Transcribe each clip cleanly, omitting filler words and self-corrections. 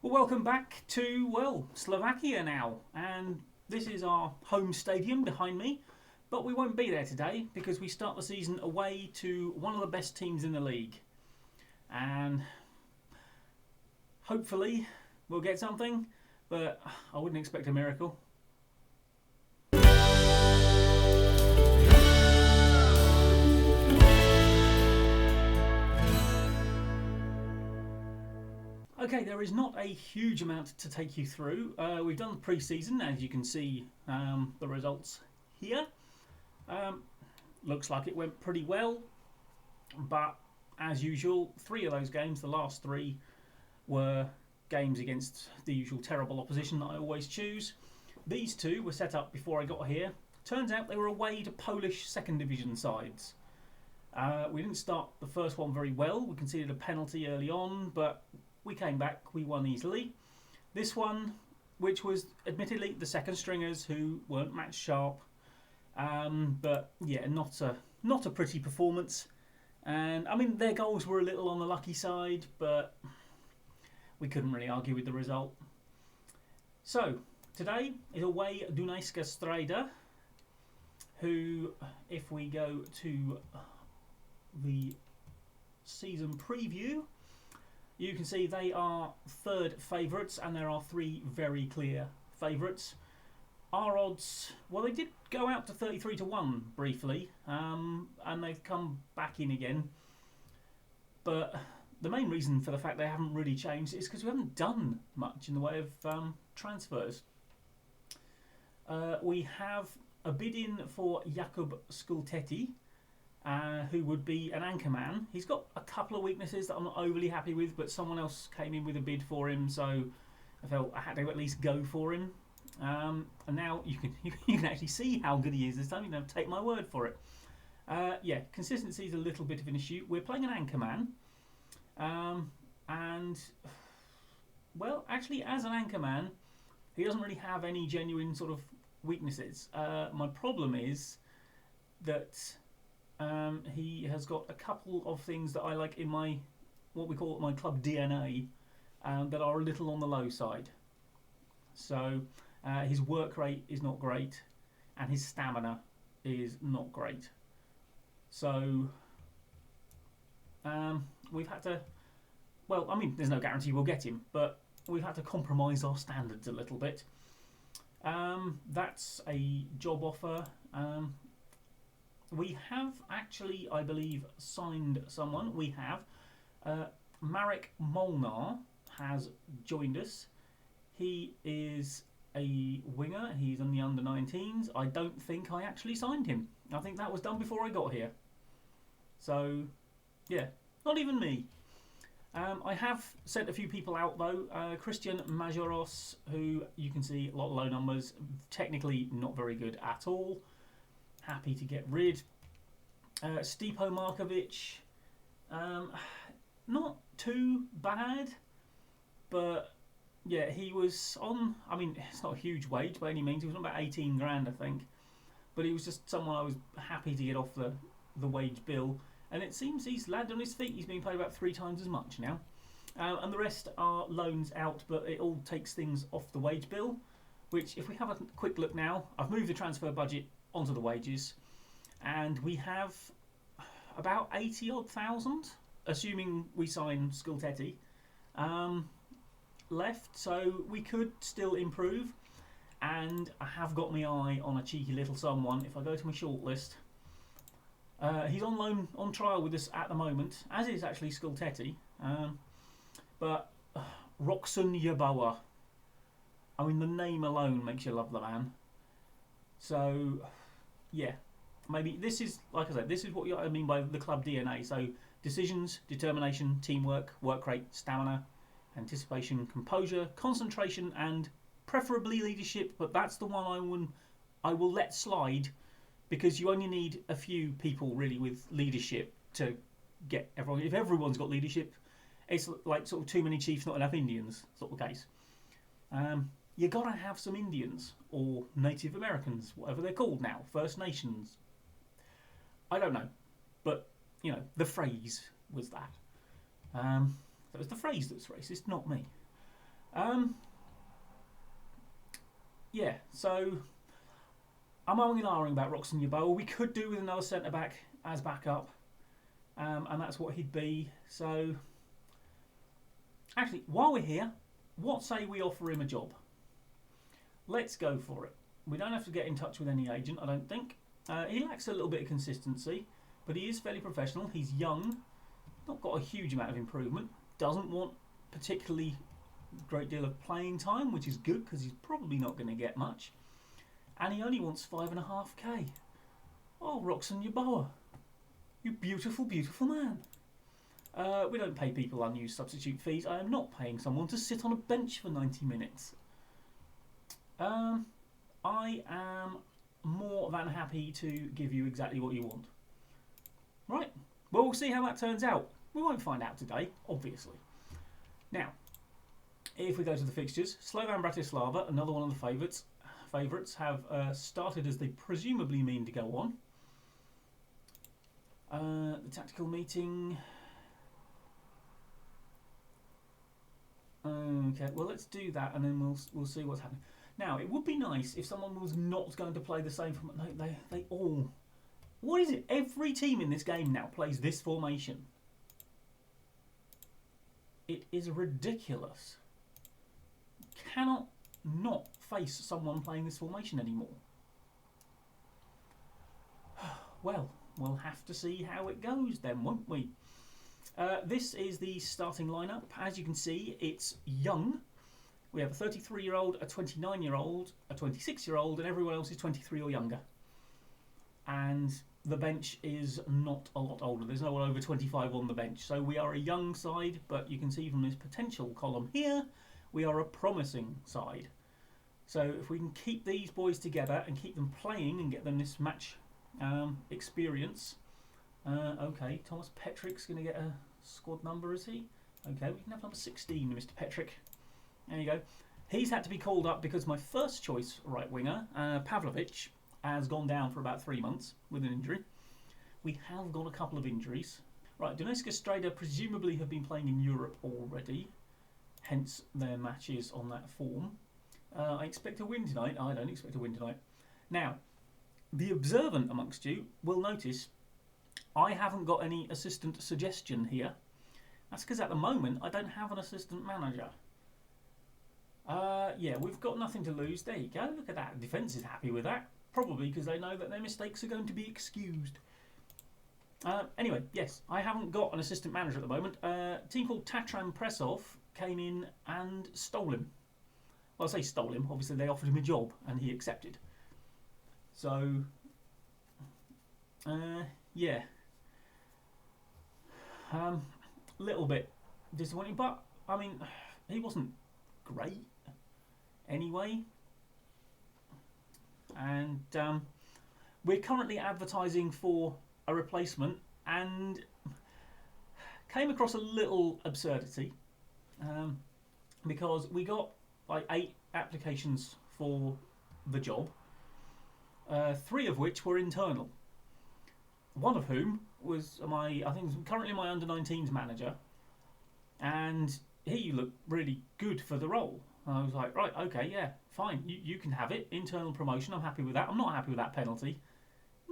Well, welcome back to, Slovakia now. And this is our home stadium behind me. But we won't be there today because we start the season away to one of the best teams in the league. And hopefully we'll get something, but I wouldn't expect a miracle. Okay, there is not a huge amount to take you through. We've done the pre-season, as you can see the results here. Looks like it went pretty well, but as usual, 3 of those games, the last 3, were games against the usual terrible opposition that I always choose. These 2 were set up before I got here. Turns out they were away to Polish second division sides. We didn't start the first one very well. We conceded a penalty early on, but we came back, we won easily. This one, which was admittedly the second stringers who weren't match sharp, but yeah, not a pretty performance. And I mean, their goals were a little on the lucky side, but we couldn't really argue with the result. So today is away Dunajska Strida, who, if we go to the season preview, you can see they are third favourites, and there are 3 very clear favourites. Our odds, well, they did go out to 33-1 briefly, and they've come back in again. But the main reason for the fact they haven't really changed is because we haven't done much in the way of transfers. We have a bid in for Jakub Skulteti, who would be an anchorman. He's got a couple of weaknesses that I'm not overly happy with, but someone else came in with a bid for him, so I felt I had to at least go for him. And now you can actually see how good he is this time. You don't have to take my word for it. Yeah, consistency is a little bit of an issue. We're playing an anchorman, and well, actually, as an anchorman, he doesn't really have any genuine sort of weaknesses. My problem is that he has got a couple of things that I like in my, what we call my club DNA, that are a little on the low side. So his work rate is not great, and his stamina is not great. So we've had to, well, I mean, there's no guarantee we'll get him, but we've had to compromise our standards a little bit. That's a job offer. We have actually, I believe, signed someone. We have. Marek Molnar has joined us. He is a winger. He's in the under-19s. I don't think I actually signed him. I think that was done before I got here. So, yeah, not even me. I have sent a few people out, though. Christian Majoros, who you can see a lot of low numbers, technically not very good at all. Happy to get rid. Stipo Markovic, not too bad, but yeah, he was on, I mean, it's not a huge wage by any means, he was on about 18 grand I think, but he was just someone I was happy to get off the wage bill, and it seems he's landed on his feet. He's being paid about 3 times as much now, and the rest are loans out, but it all takes things off the wage bill, which, if we have a quick look now, I've moved the transfer budget onto the wages, and we have about 80-odd thousand, assuming we sign Skulteti, left, so we could still improve. And I have got my eye on a cheeky little someone. If I go to my shortlist, he's on loan, on trial with us at the moment, as is actually Skulteti, but Roxon Yabawa, I mean, the name alone makes you love the man. So yeah, maybe this is, like I said, this is what I mean by the club DNA. So decisions, determination, teamwork, work rate, stamina, anticipation, composure, concentration, and preferably leadership. But that's the one I will let slide, because you only need a few people really with leadership to get everyone. If everyone's got leadership, it's like sort of too many chiefs, not enough Indians sort of case. You gotta have some Indians, or Native Americans, whatever they're called now, First Nations. I don't know, but you know, the phrase was that. It was the phrase that's racist, not me. Um, yeah, so I'm owing and ahhing about Roxon Yeboah. We could do with another centre back as backup, and that's what he'd be. So, actually, while we're here, what say we offer him a job? Let's go for it. We don't have to get in touch with any agent, I don't think. He lacks a little bit of consistency, but he is fairly professional. He's young, not got a huge amount of improvement, doesn't want particularly great deal of playing time, which is good because he's probably not going to get much. And he only wants 5.5k. Oh, Roxon Yeboah, you beautiful, beautiful man. We don't pay people unused substitute fees. I am not paying someone to sit on a bench for 90 minutes. I am more than happy to give you exactly what you want. Right, well, we'll see how that turns out. We won't find out today, obviously. Now, if we go to the fixtures, Slovan Bratislava, another one of the favourites, have started as they presumably mean to go on. The tactical meeting. Okay, well, let's do that, and then we'll see what's happening. Now, it would be nice if someone was not going to play the same formation. They all. What is it? Every team in this game now plays this formation. It is ridiculous. Cannot not face someone playing this formation anymore. Well, we'll have to see how it goes then, won't we? This is the starting lineup. As you can see, it's young. We have a 33-year-old, a 29-year-old, a 26-year-old, and everyone else is 23 or younger. And the bench is not a lot older. There's no one over 25 on the bench. So we are a young side, but you can see from this potential column here, we are a promising side. So if we can keep these boys together and keep them playing and get them this match experience. Okay, Thomas Petrick's going to get a squad number, is he? Okay, we can have number 16, Mr. Petrick. There you go. He's had to be called up because my first choice right winger, Pavlovic, has gone down for about 3 months with an injury. We have got a couple of injuries. Right, Donetsk Strada presumably have been playing in Europe already, hence their matches on that form. I expect a win tonight. I don't expect a win tonight. Now, the observant amongst you will notice I haven't got any assistant suggestion here. That's because at the moment I don't have an assistant manager. Yeah, we've got nothing to lose. There you go. Look at that. Defence is happy with that. Probably because they know that their mistakes are going to be excused. Anyway, yes, I haven't got an assistant manager at the moment. A team called Tatran Presov came in and stole him. Well, I say stole him. Obviously, they offered him a job and he accepted. So, yeah. Little bit disappointing, but, I mean, he wasn't great anyway. And we're currently advertising for a replacement and came across a little absurdity because we got like 8 applications for the job, 3 of which were internal. One of whom was I think currently my under-19s manager, and he looked really good for the role. I was like, right, okay, yeah, fine, you can have it. Internal promotion, I'm happy with that. I'm not happy with that penalty.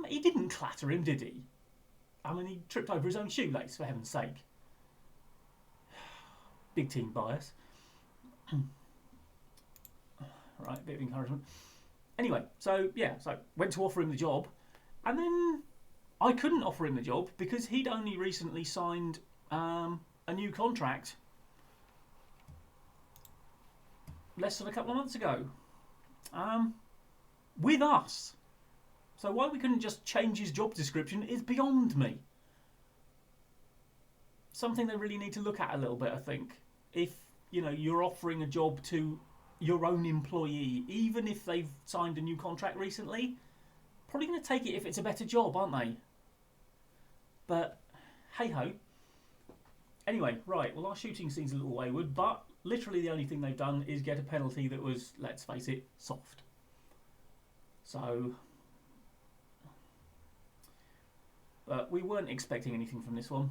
He didn't clatter him, did he? I mean, he tripped over his own shoelace, for heaven's sake. Big team bias. Right, bit of encouragement. Anyway, so yeah, so went to offer him the job, and then I couldn't offer him the job because he'd only recently signed a new contract less than a couple of months ago with us. So why we couldn't just change his job description is beyond me. Something they really need to look at a little bit, I think. If you're offering a job to your own employee, even if they've signed a new contract recently, probably going to take it if it's a better job, aren't they? But hey ho. Anyway, right, well, our shooting scene's a little wayward, but literally the only thing they've done is get a penalty that was, let's face it, soft. So, but we weren't expecting anything from this one.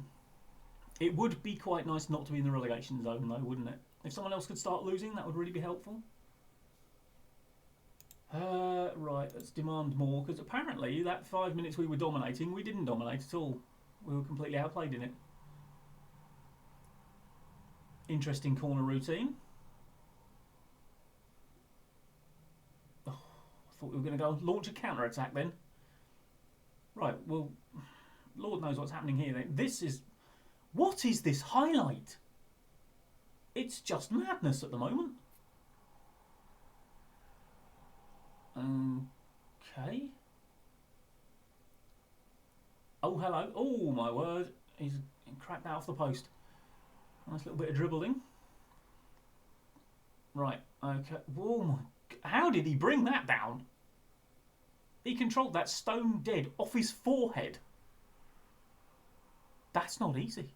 It would be quite nice not to be in the relegation zone though, wouldn't it? If someone else could start losing, that would really be helpful. Right, let's demand more, because apparently that 5 minutes we were dominating, we didn't dominate at all. We were completely outplayed in it. Interesting corner routine. Oh, I thought we were going to go launch a counter-attack then. Right, well, Lord knows what's happening here then. This is... What is this highlight? It's just madness at the moment. Okay. Oh, hello. Oh, my word. He's cracked that off the post. Nice little bit of dribbling. Right, okay. Whoa, my... How did he bring that down? He controlled that stone dead off his forehead. That's not easy.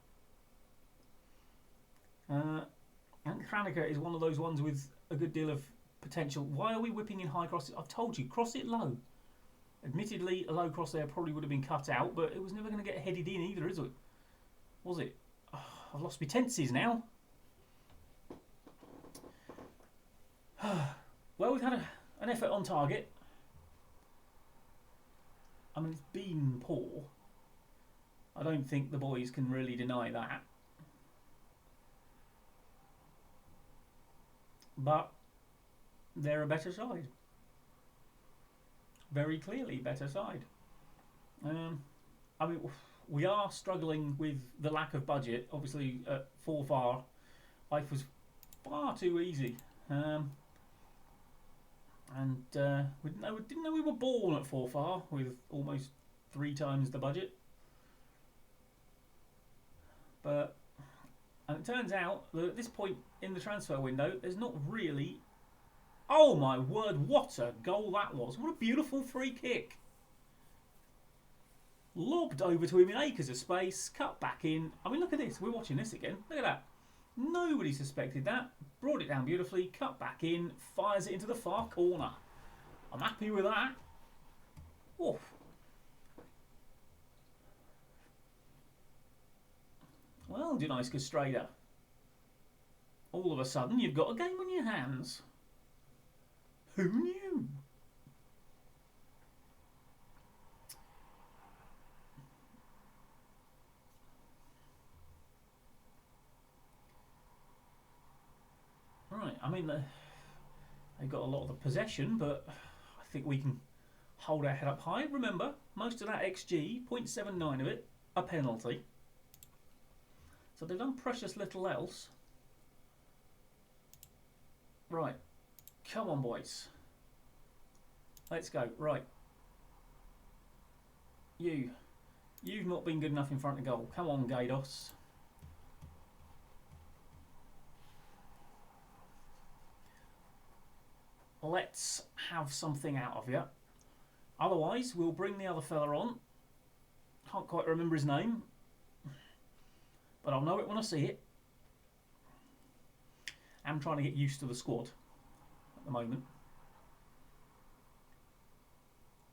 And Kranica is one of those ones with a good deal of potential. Why are we whipping in high crosses? I've told you, cross it low. Admittedly, a low cross there probably would have been cut out, but it was never going to get headed in either, is it? Was it? Oh, I've lost my tenses now. Well, we've had an effort on target. I mean, it's been poor. I don't think the boys can really deny that. But they're a better side. Very clearly better side. I mean, we are struggling with the lack of budget. Obviously, at 4-far, life was far too easy. We didn't know we were born at 4-far with almost 3 times the budget. But and it turns out that at this point in the transfer window, there's not really... Oh my word, what a goal that was. What a beautiful free kick. Lobbed over to him in acres of space, cut back in. I mean, look at this. We're watching this again. Look at that. Nobody suspected that. Brought it down beautifully, cut back in, fires it into the far corner. I'm happy with that. Oof. Well, Deniska Strader. All of a sudden, you've got a game on your hands. Who knew? Right, I mean, they've got a lot of the possession, but I think we can hold our head up high. Remember, most of that XG, 0.79 of it, a penalty. So they've done precious little else. Right, come on, boys. Let's go. Right. You've not been good enough in front of goal. Come on, Gaidos. Let's have something out of you. Otherwise, we'll bring the other fella on. Can't quite remember his name, but I'll know it when I see it. I'm trying to get used to the squad at the moment.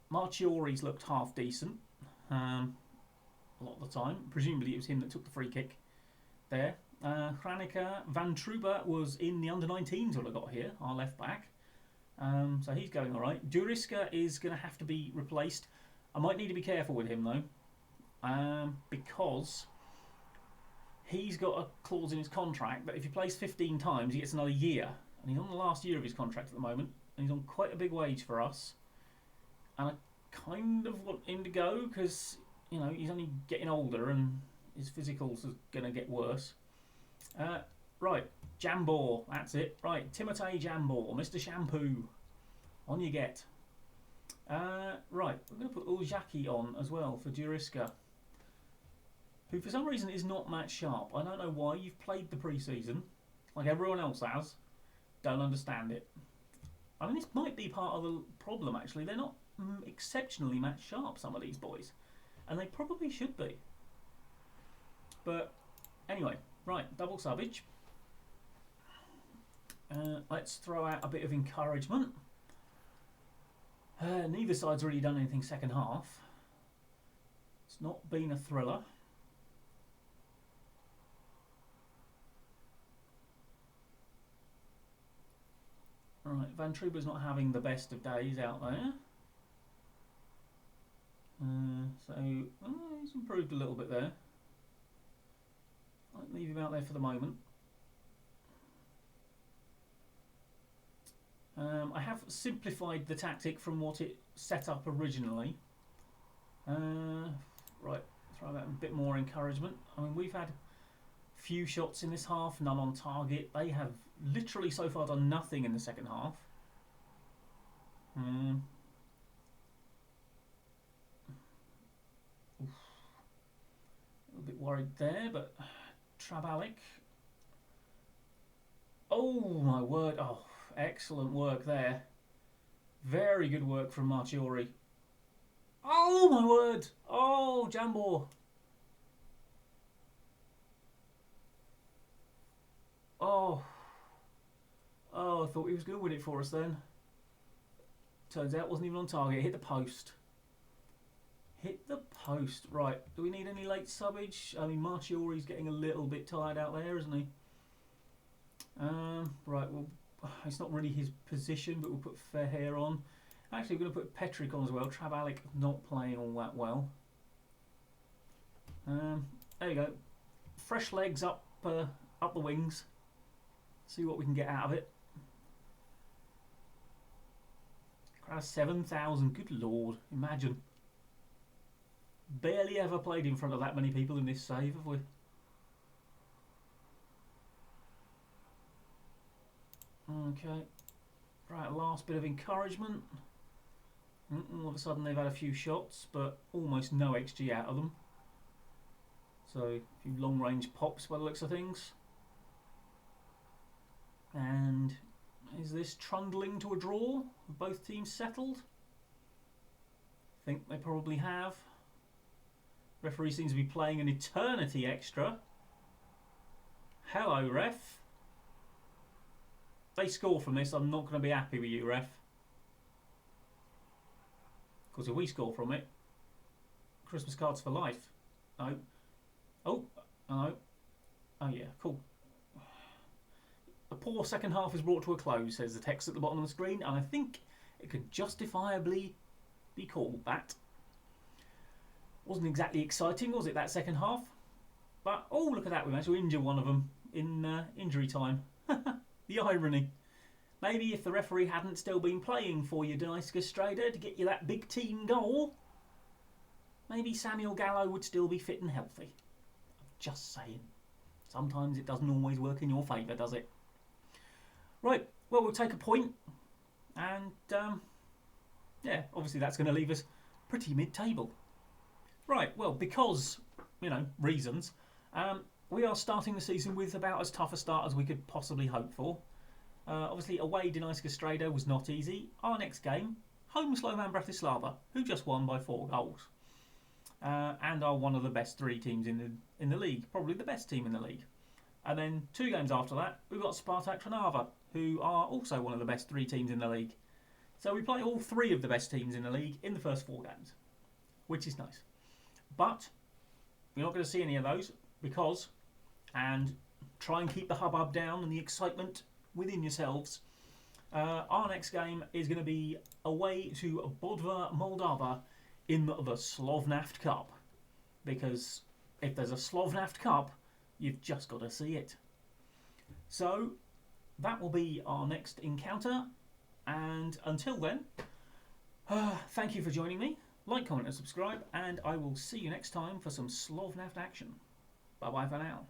Marchiori's looked half decent a lot of the time. Presumably it was him that took the free kick there. Kranica Van Truba was in the under-19s when I got here, our left back. So he's going alright. Duriska is going to have to be replaced. I might need to be careful with him though, because he's got a clause in his contract that if he plays 15 times he gets another year, and he's on the last year of his contract at the moment, and he's on quite a big wage for us, and I kind of want him to go because, you know, he's only getting older and his physicals are going to get worse. Right, Jambor, that's it. Right, Timotei Jambor, Mr. Shampoo, on you get. Right, we're going to put Uljaki on as well for Duriska, who for some reason is not match sharp. I don't know why. You've played the pre-season like everyone else has. Don't understand it. I mean, this might be part of the problem actually. They're not exceptionally match sharp, some of these boys, and they probably should be. But anyway, right, double Savage. Let's throw out a bit of encouragement. Neither side's really done anything second half. It's not been a thriller. Right, Van Truber's not having the best of days out there. So he's improved a little bit there. I'll leave him out there for the moment. I have simplified the tactic from what it set up originally. Right, throw that a bit more encouragement. I mean, we've had few shots in this half, none on target. They have literally so far done nothing in the second half. A little bit worried there, but Trabalic. Oh my word! Oh, excellent work there. Very good work from Marchiori. Oh my word! Oh, Jambor. Oh, I thought he was going to win it for us then. Turns out it wasn't even on target. Hit the post. Hit the post. Right, do we need any late subbage? I mean, Marchiori's getting a little bit tired out there, isn't he? Right, well, it's not really his position, but we'll put Fairhair on. Actually, we're going to put Petrick on as well. Trabalic not playing all that well. There you go. Fresh legs up the wings. See what we can get out of it. Crowd 7,000. Good lord, imagine. Barely ever played in front of that many people in this save, have we? Okay. Right, last bit of encouragement. All of a sudden they've had a few shots, but almost no XG out of them. So, a few long range pops by the looks of things. And is this trundling to a draw? Have both teams settled? Think they probably have. Referee seems to be playing an eternity extra. Hello, ref. If they score from this, I'm not going to be happy with you, ref. Because if we score from it, Christmas cards for life. No. Oh, no. Oh yeah, cool. A poor second half is brought to a close, says the text at the bottom of the screen, and I think it could justifiably be called that. Wasn't exactly exciting, was it, that second half? But, oh, look at that, we managed to injure one of them in injury time. The irony. Maybe if the referee hadn't still been playing for you, Danica Strader, to get you that big team goal, maybe Samuel Gallo would still be fit and healthy. Just saying. Sometimes it doesn't always work in your favour, does it? Right, well, we'll take a point, and yeah, obviously that's going to leave us pretty mid-table. Right, well, because, you know, reasons, we are starting the season with about as tough a start as we could possibly hope for. Obviously, away Danica Strader was not easy. Our next game, home Slovan Bratislava, who just won by 4 goals. And are one of the best 3 teams in the league, probably the best team in the league. And then 2 games after that, we've got Spartak Trnava, who are also one of the best 3 teams in the league. So we play all 3 of the best teams in the league in the first 4 games, which is nice. But we're not going to see any of those because, and try and keep the hubbub down and the excitement within yourselves, our next game is going to be away to Bodva, Moldova in the Slovnaft Cup. Because if there's a Slovnaft Cup, you've just got to see it. So that will be our next encounter, and until then, thank you for joining me. Like, comment and subscribe, and I will see you next time for some Slovnaft action. Bye bye for now.